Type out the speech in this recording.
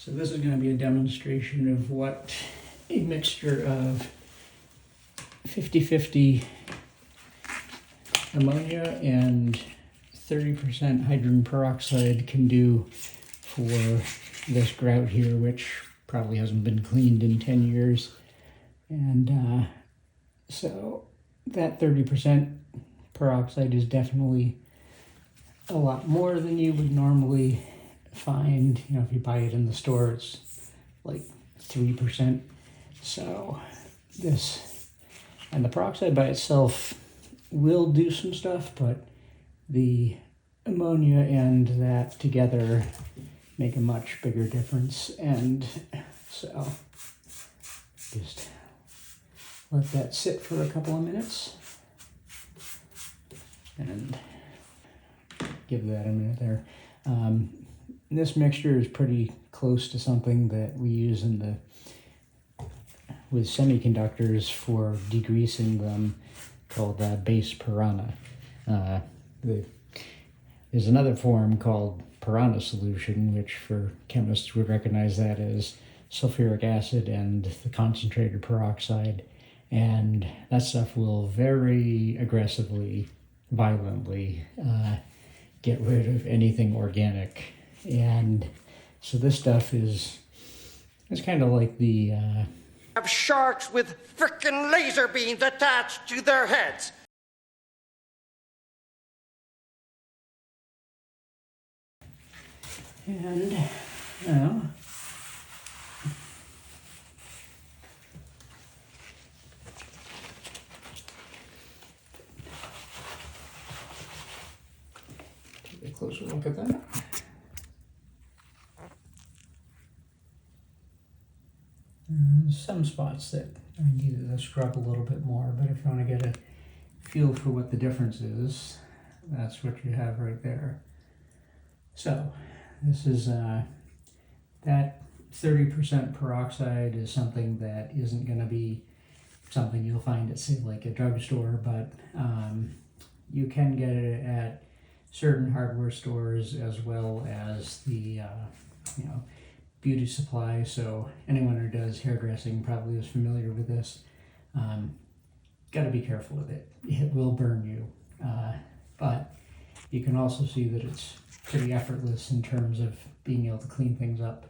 So this is going to be a demonstration of what a mixture of 50-50 ammonia and 30% hydrogen peroxide can do for this grout here, which probably hasn't been cleaned in 10 years. And so that 30% peroxide is definitely a lot more than you would normally find. You know, if you buy it in the store, it's like 3%. So this, and the peroxide by itself will do some stuff, but the ammonia and that together make a much bigger difference. And so just let that sit for a couple of minutes and give that a minute there. This mixture is pretty close to something that we use in with semiconductors for degreasing them, called base piranha. There's another form called piranha solution, which for chemists would recognize that as sulfuric acid and the concentrated peroxide. And that stuff will very aggressively, violently get rid of anything organic. And so this stuff it's kind of like the have sharks with frickin' laser beams attached to their heads. And well, take a closer look at that. Some spots that I needed to scrub a little bit more, but if you want to get a feel for what the difference is, that's what you have right there. So this is that 30% peroxide is something that isn't going to be something you'll find at, say, like a drugstore, but you can get it at certain hardware stores as well as the beauty supply. So anyone who does hairdressing probably is familiar with this. Got to be careful with it. It will burn you. But you can also see that it's pretty effortless in terms of being able to clean things up.